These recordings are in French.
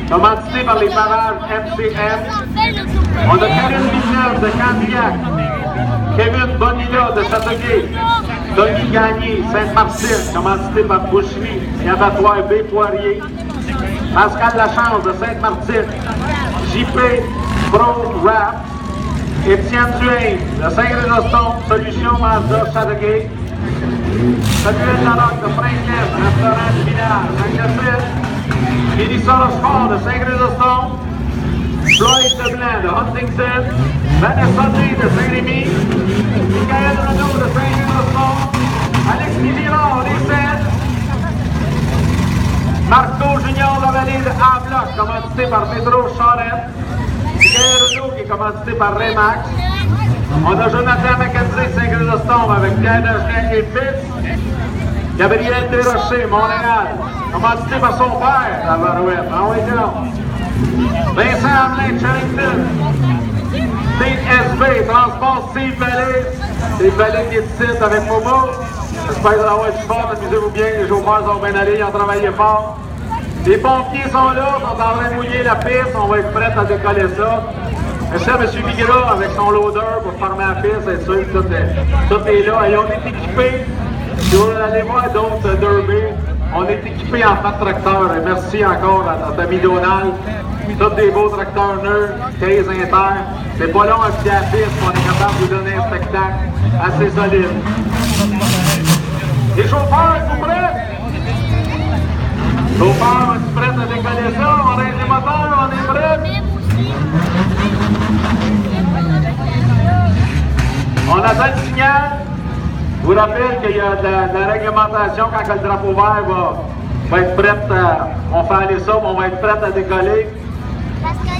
commandité par les parages MCM. On a Karine Villeneuve de Candiac, Kevin Bonilla de Châteauguay, Tony Gagné, Sainte-Martine, commandité par Boucherie et Abattoir B. Poirier, Pascal Lachance de Sainte-Martine, JP Pro Rap, Étienne Duhaime de Saint-Grésoston, Solution Mazda Châteauguay, Samuel Larocque de Franklin, Restaurant du Village, Saint-Cassette, Mélissa Rochefort de Saint-Grésoston, Floyd Leblanc de Huntington, Vanessa D de Saint-Rémy, Michael Renaud de Saint-Grésoston, Alexis Girard des Sept, Marco Junior de la Vallée de Avloc, commandité par Métro Charette, Michael Renaud qui est commandité par Remax. On a Jonathan McKenzie de Saint-Grésostom avec Pierre Dagenet et Fitz. Gabriel Desrochers, Montréal, commandité par son père, la Barouette. Ah oui, non. Vincent Hamelin de Charrington. TSB, Transport Steve Vallée. Steve Vallée qui est ici avec Momo. J'espère que vous allez avoir du sport, amusez-vous bien. Les chauffeurs sont bien allés, ils ont travaillé fort. Les pompiers sont là, sont en train de mouiller la piste. On va être prêts à décoller ça. Merci à M. Vigera avec son loader pour fermer la piste, c'est sûr que tout est là. Et on est équipés. Si vous allez voir d'autres derby, on est équipés en fat tracteur. Et merci encore à notre ami Donald. Tous des beaux tracteurs neufs, 15 inter. C'est pas long à pied à la piste, on est capable de vous donner un spectacle assez solide. Les chauffeurs, êtes-vous prêts? Chauffeurs, êtes-vous prêts à décoller ça? On range les moteurs, on est prêts? On attend le signal. Je vous rappelle qu'il y a de la réglementation quand le drapeau vert va être prêt on fait aller ça, mais on va être prêt à décoller.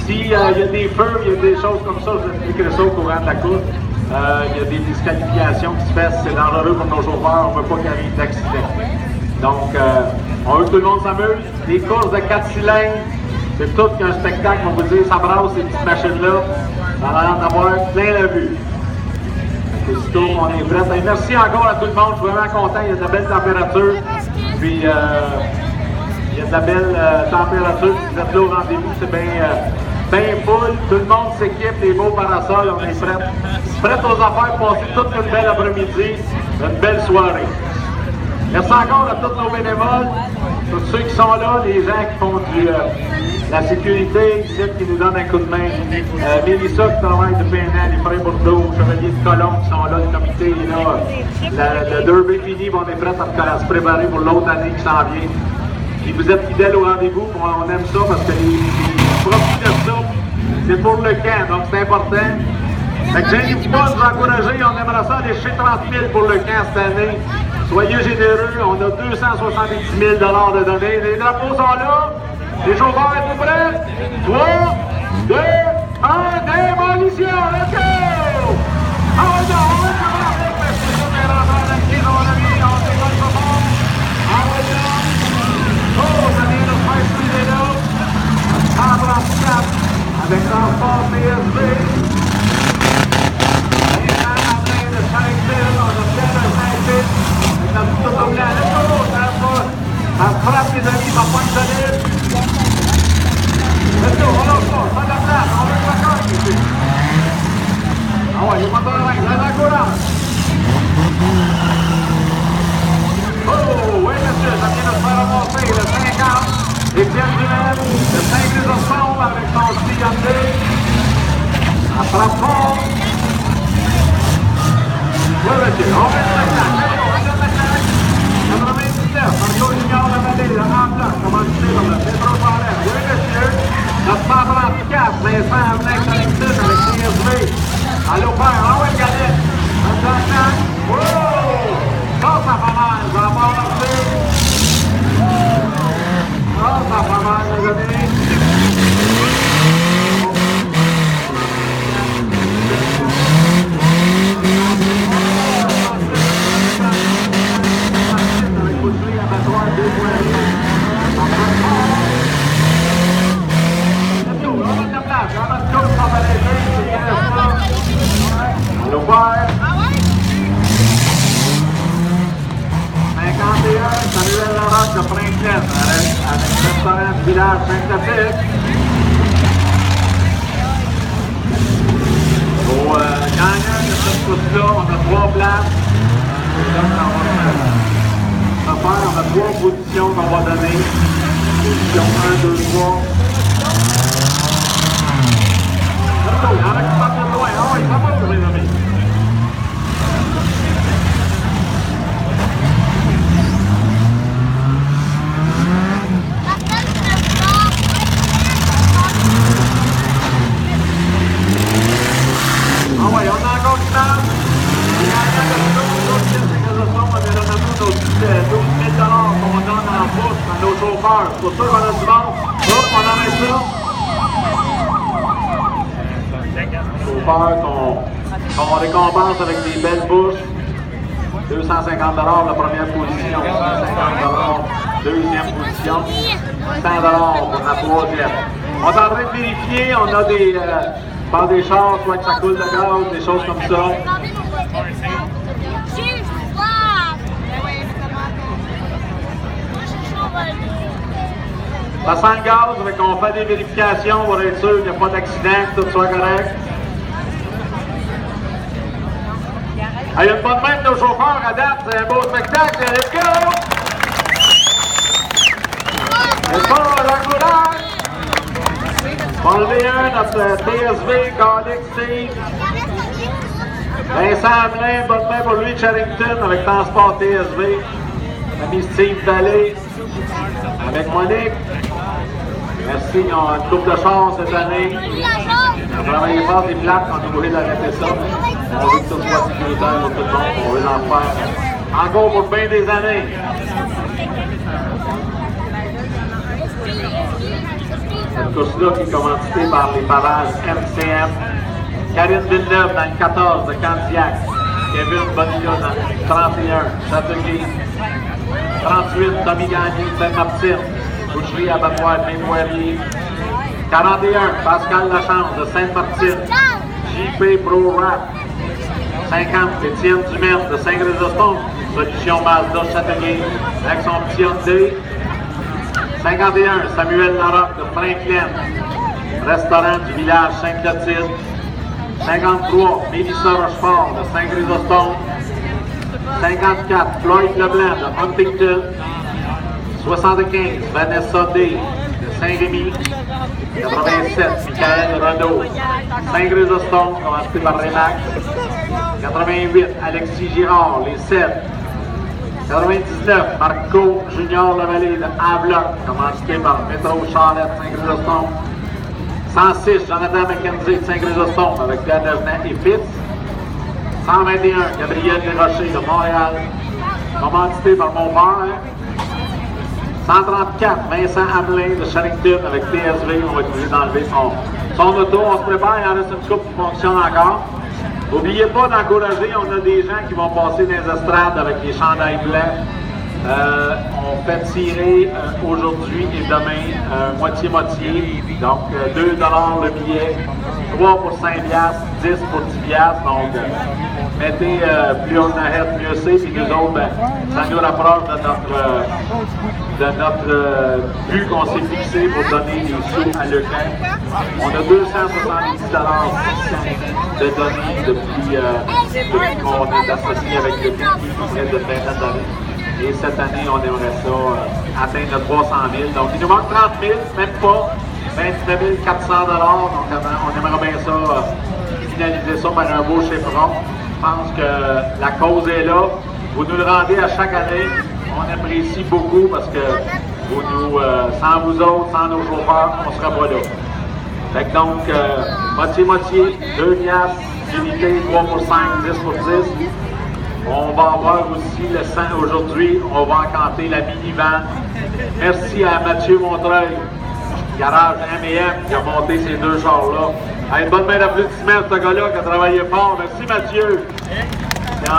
S'il y a des feux, il y a des choses comme ça, je vous expliquerai ça au courant de la course. Il y a des disqualifications qui se passent, c'est dangereux pour nos chauffeurs, on ne veut pas qu'il arrive d'accident. Donc, on veut que tout le monde s'amuse. Les courses de 4 cylindres, c'est tout qu'un spectacle, on vous dit, ça brasse ces petites machines-là. Ça a l'air d'avoir plein la vue. Aussitôt, on est prêt. Et merci encore à tout le monde, je suis vraiment content, il y a de la belle température. Puis, il y a de la belle température, vous êtes là au rendez-vous, c'est bien full. Tout le monde s'équipe, les beaux parasols, on est prêts. Prêts aux affaires, passer toute une belle après-midi, une belle soirée. Merci encore à tous nos bénévoles, tous ceux qui sont là, les gens qui font la sécurité, ici, qui nous donnent un coup de main. Mélissa qui travaille depuis un an, les frères Bourdeau, Chevalier de Colombe qui sont là, le comité est là. Le derby fini, on est prêts à se préparer pour l'autre année qui s'en vient. Puis vous êtes fidèles au rendez-vous, on aime ça parce que les profits de ça, c'est pour le camp, donc c'est important. Fait que gênez-vous pas de nous encourager, on aimerait ça aller chez 30 000 pour le camp cette année. Soyez généreux, on a 270 000 de données. Les drapeaux sont là. Les chauffeurs, êtes-vous prêts? 3, 2, 1, démolition! Let's go! Ah ouais, non, on va commencer parce que c'est un renvers de pied, on a mis, on décolle pas fort. Ah ouais, là! Oh, ça vient de se faire souder là. En place 4, avec Transport PSB. Vincent Martin de Charrington, on a fait un 5-8. Avec la petite auto blanc, let's go! Ça frappe les amis, ça pointe solide. Let's go, on lance pas, ça de la place, on veut pas encore ici. Ah ouais, il est pas dans la main, là, la courage. Oh, oui monsieur, ça vient de se faire remonter, le 50. Étienne Duhaime, le 5-2 avec son CMD. Ça frappe fort. Oui monsieur, on met le spectacle, on met le spectacle. 99, Marco Junior de la Vallée, le Hamlet, commandité par le Métro Charette. Oui monsieur. 934, Vincent Hamelin Charrington avec TSB. Allô père, ah ouais Galette. 134. Wow! Ça fait mal, ça va pas marcher. Ça fait mal les amis. Avec Boucherie, Abattoir, 2 points. Allô, père. 51, Samuel Larocque de Franklin, avec le restaurant du village démonstratif. Au gagnant de cette course-là, on a 3 places. On a 3 positions qu'on va donner. Position 1, 2, 3. Il y en a qui partent de loin. Ah oui, ça va pour les amis. Ah oui, on a encore du temps. Il y a $12 000 qu'on donne en bourse à nos chauffeurs. C'est pour ça qu'on a du monde. Hop, on arrête ça. Chauffeurs qu'on récompense avec des belles bouches. $250 la première position, $150 deuxième position, $100 pour la troisième. On est en train de vérifier, on a des chars, soit que ça coule de gaz, des choses comme ça. Ça sent le gaz, mais qu'on fait des vérifications pour être sûr qu'il n'y a pas d'accident, que tout soit correct. Il y a une bonne main de nos chauffeurs à date, c'est un beau spectacle, let's go! Let's go, l'encourage! On va enlever notre TSV, Cardiac Steve. Vincent Hamelin, bonne main pour lui, Charrington, avec Transport TSV. L'ami Steve Vallée, avec Monique. Merci, ils ont une coupe de chance cette année. On a travaillé fort des plaques, on est obligé d'arrêter ça. On veut que ça soit sécuritaire pour tout le monde, on veut en faire encore pour bien des années. Cette course-là qui est commanditée par les pavages MCM. Karine Villeneuve dans le 14 de Candiac. Kevin Bonilla dans le 31, Châteauguay. 38, Tommy Gagné, Saint-Martin. Boucherie Abattoir, Mémoirier. 41, Pascal Lachance de Sainte-Martine. JP Pro Rap. 50, Étienne Dumaine de Saint-Grézoston. Solution Mazda Châteauguay avec son petit Hyundai. 51, Samuel Larocque de Franklin. Restaurant du village Sainte-Clotilde. 53, Mélissa Rochefort de Saint-Grézoston. 54, Floyd Leblanc de Huntington. 75, Vanessa Day de Saint-Rémy. 87, Michael Renaud, Saint-Grézoston, commencé par Rémac. 88, Alexis Girard, les 7. 99, Marco Junior Lavallée de Avloc, commencé par Métro Charlotte, Saint-Grézoston. 106, Jonathan McKenzie de Saint-Grézoston avec Pierre Devenant et Fitz. 121, Gabriel Desrochers de Montréal, commandité par mon père. 134, Vincent Hamelin de Charrington avec TSV. On va être obligé d'enlever son auto. On se prépare, il y en reste une couple qui fonctionne encore. N'oubliez pas d'encourager, on a des gens qui vont passer dans les estrades avec les chandails blancs. On fait tirer aujourd'hui et demain moitié-moitié. Donc 2 $ le billet, 3 pour 5$, 10 pour 10$. Donc mettez plus on arrête, mieux c'est. Puis nous autres, ben, ça nous rapproche de notre but qu'on s'est fixé pour donner des sous à l'ECAN. On a 270$ de données depuis qu'on est associé avec le but qui est de 20 d'années. Et cette année, on aimerait ça atteindre le 300 000. Donc, il nous manque 30 000, même pas 29 400 $. Donc, on aimerait bien ça, finaliser ça par un beau chiffron. Je pense que la cause est là. Vous nous le rendez à chaque année. On apprécie beaucoup parce que vous nous, sans vous autres, sans nos chauffeurs, on ne serait pas là. Fait que donc, moitié-moitié, 2$, unité, 3 pour 5, 10 pour 10. On va avoir aussi le 100 aujourd'hui. On va encanter la minivan. Merci à Mathieu Montreuil, garage M&M, qui a monté ces 2 chars-là. Une bonne main d'applaudissement à ce gars-là qui a travaillé fort. Merci Mathieu. Il y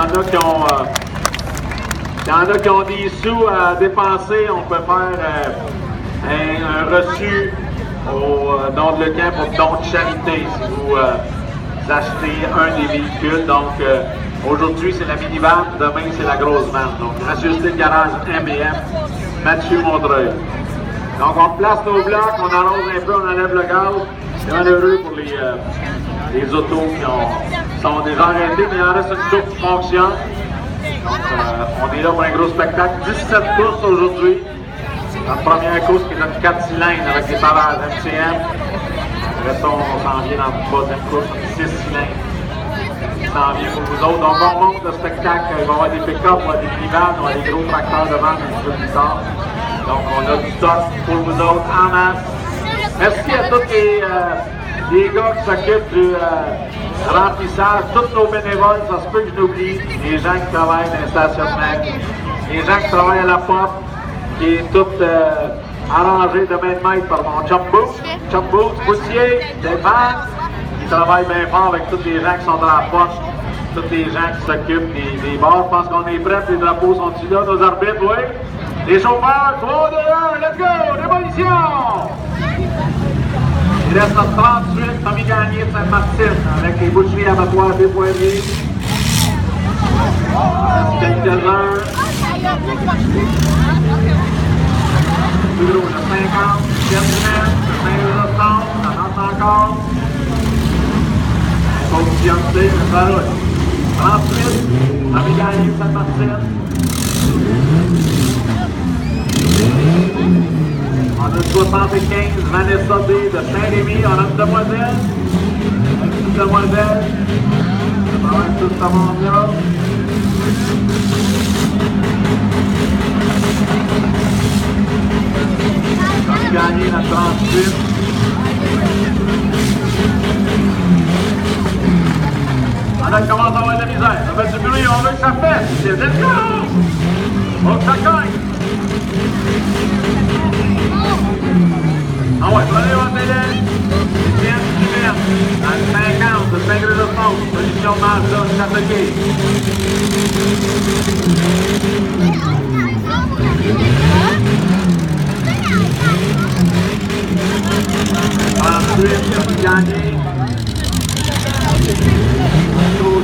en a qui ont des sous à dépenser. On peut faire un reçu au don de l'ECAN pour don de charité si vous achetez un des véhicules. Donc, aujourd'hui, c'est la minivan, demain, c'est la grosse van. Donc, gracieuseté de garage M&M, Mathieu Montreuil. Donc on place nos blocs, on arrose un peu, on enlève le gaz. C'est malheureux pour les autos qui sont déjà arrêtés, mais il en reste une couple qui fonctionne. Donc on est là pour un gros spectacle. 17 courses aujourd'hui. Notre première course qui est une 4 cylindres avec des pavages MCM. Après ça, on s'en vient dans la troisième course, une 6 cylindres. Qui s'en vient pour vous autres. Donc on monte le spectacle. Il va y avoir des pick-up, il va y avoir des minivans, il va y avoir des gros tracteurs devant un petit peu plus tard. Donc on a du stock pour vous autres en masse. Merci à tous les gars qui s'occupent du remplissage, tous nos bénévoles, ça se peut que je l'oublie, les gens qui travaillent dans les stationnements, les gens qui travaillent à la porte, qui est tout arrangé de main de maître par mon chum Boots, Boutier, Stéphane, qui travaille bien fort avec tous les gens qui sont dans la porte, tous les gens qui s'occupent des bars. Je pense qu'on est prêts, les drapeaux sont-ils là, nos arbitres, oui. Les chauffeurs, 3, 2, 1, let's go, démolition! Il reste notre 38, Tommy Gagné de Sainte-Martine, avec les boucheries abattoirs des poiriers. Quelques-uns. Plus gros, le 50, 7 semaines, le 5 ça avance encore. Positionné, mais ça roule. 38, Tommy Gagné de Sainte-Martine. On a 75, Vanessa D de Saint-Rémy, on a une demoiselle. Une demoiselle. Ça va être tout ce monde-là. On a gagné la 38. On commence à avoir de la misère. Ça fait du bruit, on veut que ça pète. C'est let's go! Faut que ça cogne. Ah ouais, prenez votre délai. Etienne Dumène, dans le 50 de Saint-Grégoire, solution Mazda, Châteauguay. Ensuite, il a gagné.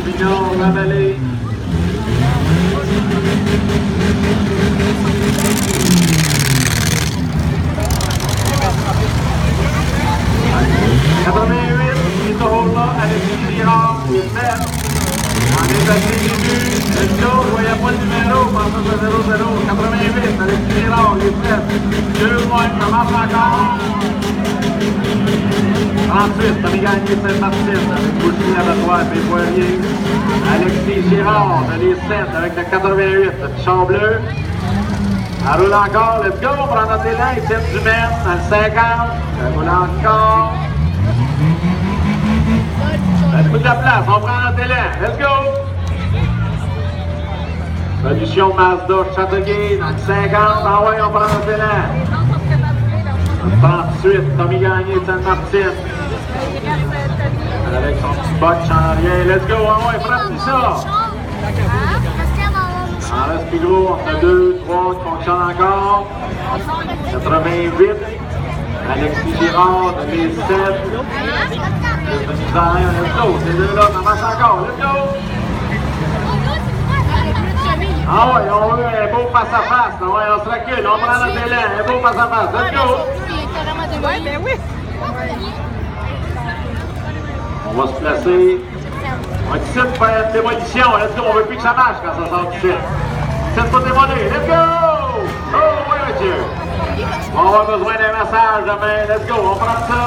Junior, la vallée. Il est toujours là, Alexis Girard, il est fait. On est passé le début. Let's go, je voyais pas le numéro, je pense que c'est 0-0. 88, Alexis Girard, il est fait. 2 points, il commence encore. 38, Tommy Gagné de Sainte-Martine, avec Boucherie Abattoir et Poirier. Alexis Girard, de les 7, avec le 88, le petit char bleu. Elle roule encore, let's go, on prend notre élan, Etienne Dumène, dans le 50. Elle roule encore. Elle coûte de la place, on prend notre élan, let's go! Solution Mazda Châteauguay, dans le 50. Ah ouais, on prend notre élan. 38, Tommy Gagné de Sainte-Martine. Avec son petit botch en arrière. Let's go, ah ouais, frappe-lui ça! En reste plus gros, on a 2, 3 qui fonctionnent encore. 88, Alexis Girard, de les 7. Let's go, ces deux-là, ça marche encore, let's go! Ah ouais, on veut un beau face-à-face, ah ouais, on se recule, on prend notre élan, un beau face-à-face, let's go! Ben oui! On va se placer. On va ici pour faire une démolition. Let's go, on veut plus que ça marche quand ça sort d'ici. C'est pas démolé. Let's go! Oh oui, monsieur! On va avoir besoin d'un massage demain. Let's go, on prend ça.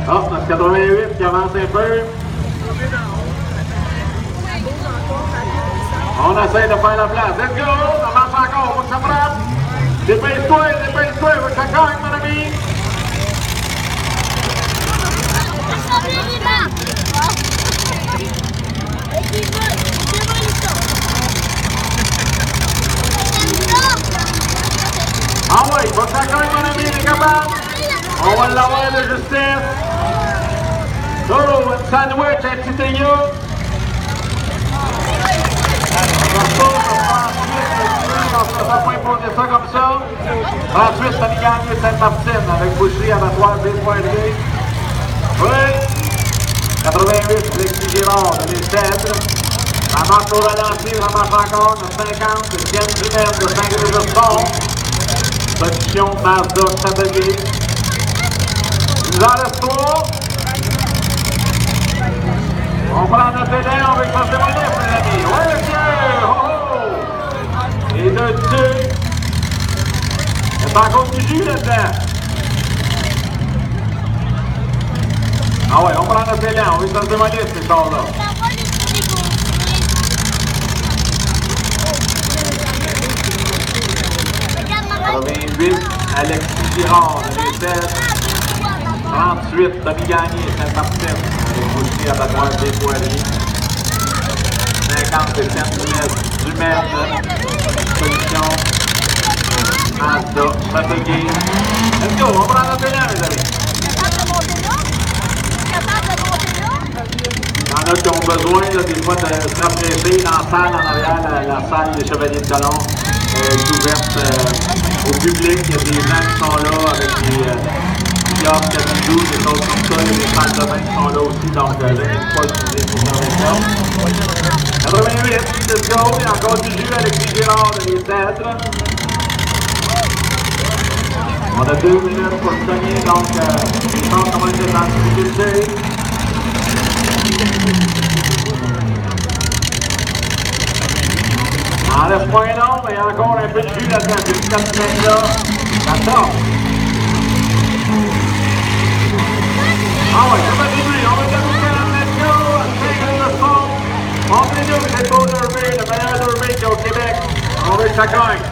Oh, notre 88 qui avance un peu. On essaie de faire la place. Let's go! Ça marche encore, faut que ça frappe. Dépêche-toi, faut que ça gagne, mon ami. Ah oui, faut que ça gagne, mon ami, t'es capable? On va l'avoir de justesse. Oh, un sandwich, un petit trio. On va pas imposer ça comme ça. Ensuite, Tommy Gagné de Sainte-Martine avec Boucherie Abattoir des Poiriers. Oui. 88, Alexis Girard de les 7. marche au ralenti, ça marche encore. Le 50, Étienne Dumaine de Saint-Grégoire. Position Mazda Châteauguay. Il nous en reste 3. On prend notre délai, on veut que ça se démolisse, mes amis. Oui, monsieur! Oh, oh! Et de dessus, il y a encore du jus là-dedans. Ah ouais, on prend notre délai, on veut que ça se démolisse, ces chars-là. 88, Alexis Girard, les 16. 38, Tommy Gagné, Saint-Martin, avec aussi à Batoire des Poiriers. 50, Étienne Dumaine, position. Mazda, Châteauguay. Let's go, on prend notre élan, mes amis. Il y en a qui ont besoin, là, des fois, de se rafraîchir dans la salle en arrière, la salle des Chevaliers de Colomb est ouverte au public. Il y a des gens qui sont là avec des kiosques à bijoux, des choses comme ça. Il y a des salles de bain qui sont là aussi, donc je n'ai pas utilisé pour faire ça. 88, let's go, il y a encore du jus avec les Girard de les Cèdres. On a 2 minutes pour le gagner, donc les gens commencent à être en difficulté. Il en reste moins long, mais il y a encore un peu de jus là-dedans. C'est le 4 minutes là. Ça sort. Ah ouais, ça va début. On va débuter la météo à Saint-Grégoire. On fait nous, c'est le beau derby, le meilleur derby qu'il y a au Québec. On veut que ça gagne.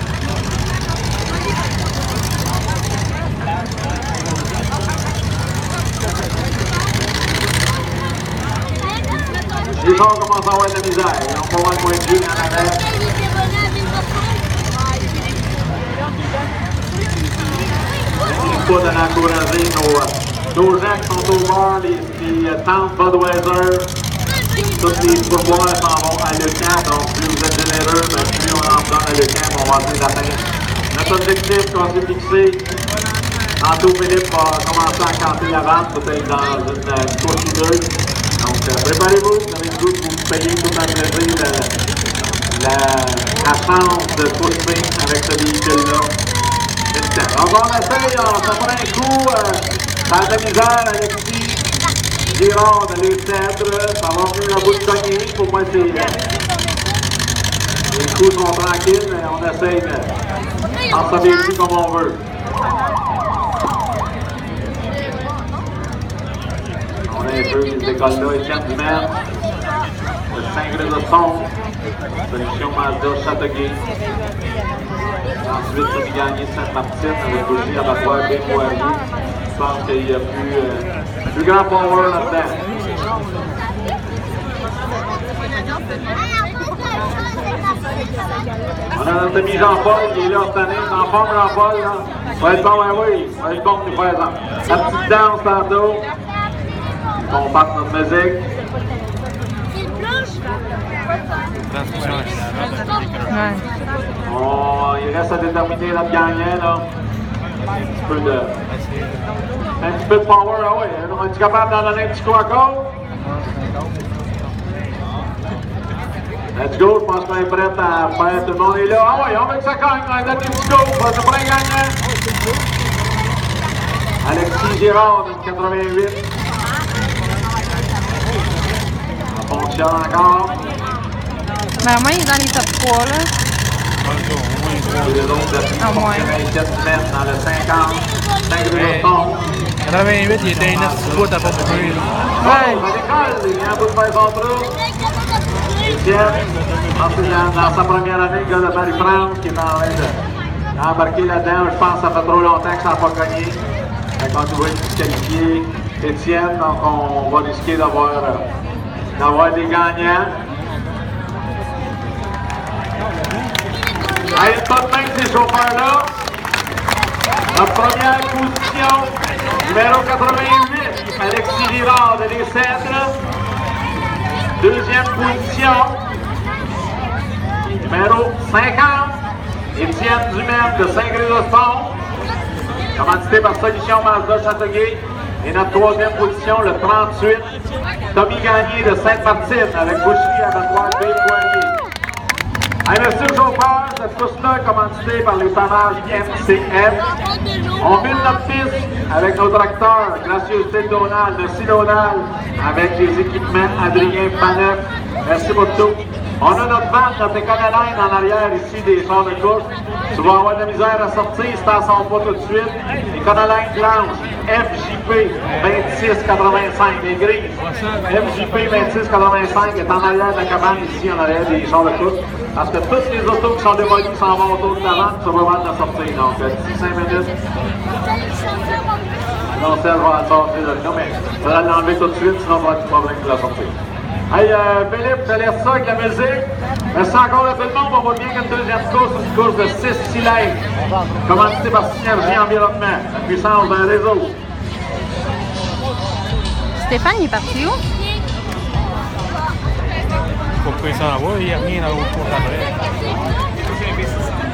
Les gens commencent à avoir de la misère. Ils n'ont pas mal moins de jus en arrière. Pas de l'encourager nos gens qui sont au bord, les tentes Budweiser, tous les pourboires s'en vont à l'UQAM, donc plus vous êtes généreux, plus on en donne à l'UQAM, on va essayer d'atteindre notre objectif qu'on s'est fixé. Tantôt, Philippe va commencer à canter la vente, peut-être dans une course ou deux. Donc, préparez-vous, vous avez le goût de vous payer tout un plaisir la chance de pousser avec ce véhicule-là. Donc on essaye, ça prend un coup, ça a de la misère, Alexis Girard de les Cèdres, ça va venir à bout de cogner, pour moi c'est... les coups sont tranquilles, mais on essaye de en savoir plus comme on veut. On a un peu les écoles-là, Étienne Dumaine, de Saint-Grégoire, solution Mazda Châteauguay. Ensuite, Tommy Gagné de Sainte-Martine avec aussi à Batoire des Poiriers. Je pense qu'il y a plus grand power là-dedans. On a notre ami Jean-Paul qui est là cette année. En forme, Jean-Paul, là. Ça va être bon, oui. Ça va être bon pour nous faire ça. La petite danse tantôt. On part notre musique. Il reste à déterminer notre gagnant, là. Un petit peu de power, ah oui. On est capable d'en donner un petit coup encore? Let's go, je pense qu'on est prêt à faire, tout le monde est là. Ah oui, on veut que ça gagne, on a donné un petit coup, on va se prendre un gagnant. Alexis Girard, de 88. Ça fonctionne encore. Mais au moins, il est dans les top 3, là. Et les autres à moins. Dans le 50, 5 88, il était 9 foot à peu près. Ouais. Ça décolle, il vient à bout de faire son trou. Étienne, dans sa première année, le gars de Marie-France qui est en train d'embarquer là-dedans. Je pense que ça fait trop longtemps que ça n'a pas gagné. Quand on doit disqualifier Étienne, donc on va risquer d'avoir des gagnants. Allez, pas de main de ces chauffeurs-là. La première position, numéro 88, Alexis Girard de Les Cèdres. Deuxième position, numéro 50, Étienne Dumaine de Saint-Grégoire. Commandité par Solution Mazda Châteauguay. Et notre troisième position, le 38, Tommy Gagné de Sainte-Martine avec boucherie abattoir B. Poirier. Hey, monsieur le chauffeur, cette course-là est commanditée par les panages MCF. On mine notre piste avec nos tracteurs, gracieuseté de Donald, merci Donald, avec les équipements Adrien Paneuf. Merci beaucoup. On a notre vente, notre économie en arrière ici des chars de course. Tu vas avoir de la misère à sortir si tu n'en sors pas tout de suite. Économie blanche, FJP 2685, les grises. FJP 2685 est en arrière de la cabane ici, en arrière des chars de course. Parce que toutes les autos qui sont démolies s'en vont autour de la vente, tu vas voir de la sortie. Donc, d'ici 5 minutes. Non, ça va sortir de là, mais il faudra l'enlever tout de suite, sinon on va avoir du problème pour la sortir. Hey, Philippe, je te laisse ça avec la musique. Merci encore à tout le monde. On voit bien qu'une deuxième course, une course de 6 cylindres. Commandité par Synergie Environnement. La puissance d'un réseau. Stéphane, il est parti où? Pourquoi il s'en va? Il n'y a rien dans l'autre course après.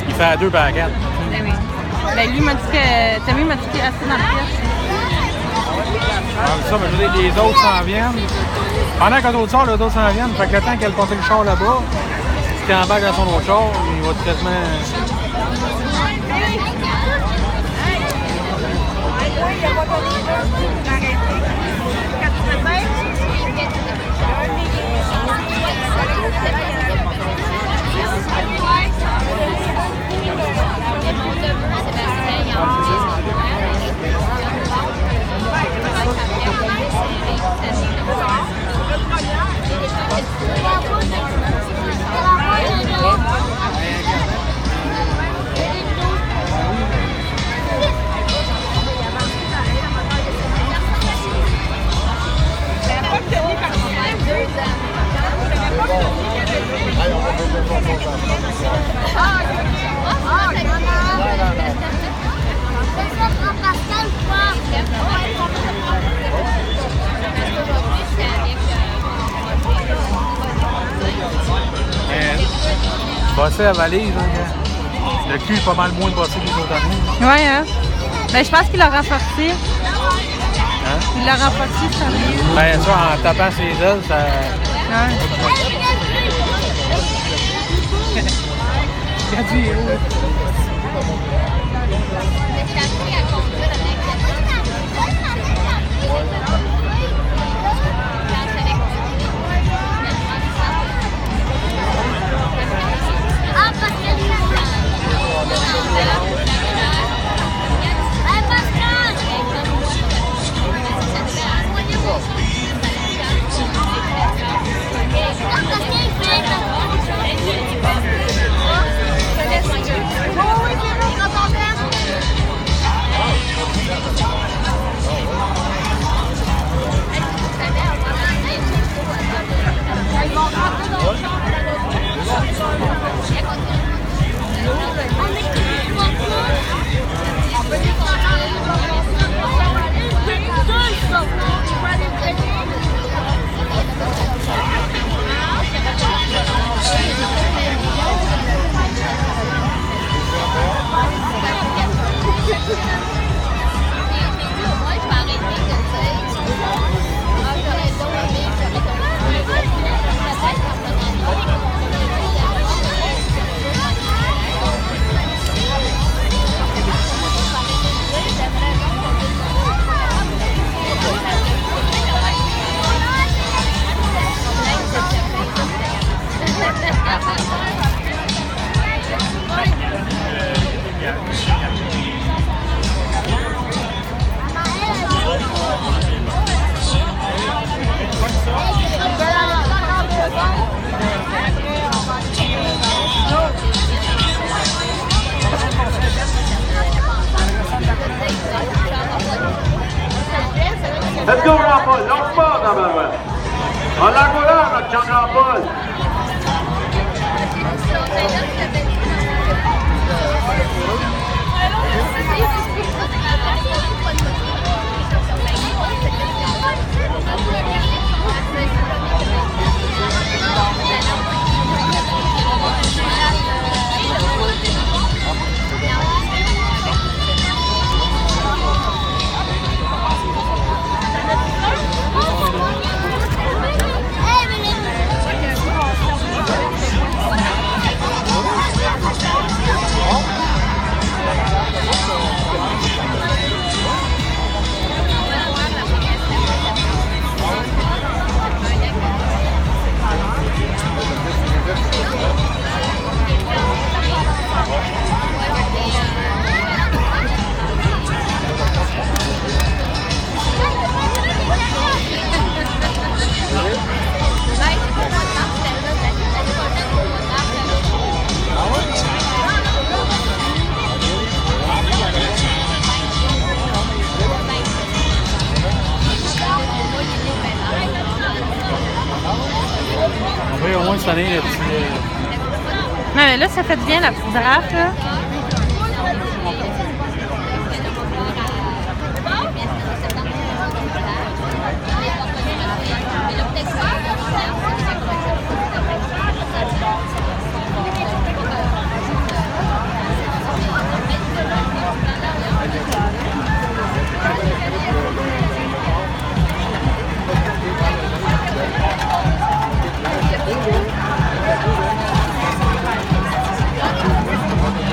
Il fait à 2 par 4. Ben oui. Ben lui m'a dit que Tommy m'a dit qu'il est assis dans le pièce. Ça, ben, je veux dire, les autres s'en viennent. Pendant que l'autre sort, les autres s'en viennent. Fait que le temps qu'elle porte le char là-bas, si t'es en bague dans son autre char, il va quasiment. Bosser la valise, hein. Le cul est pas mal moins bossé que les autres années. Ouais, hein? Ben, je pense qu'il l'a renforcé. Hein? Il l'a renforcé, ça mieux. Ben, ça, en tapant ses ailes, ça. Ouais. Let's go, Jean-Paul. Lance pas, Jean-Paul. On l'encourage, notre Jean-Paul. cette année, le petit. Non, mais là, ça fait bien la petite drape, là.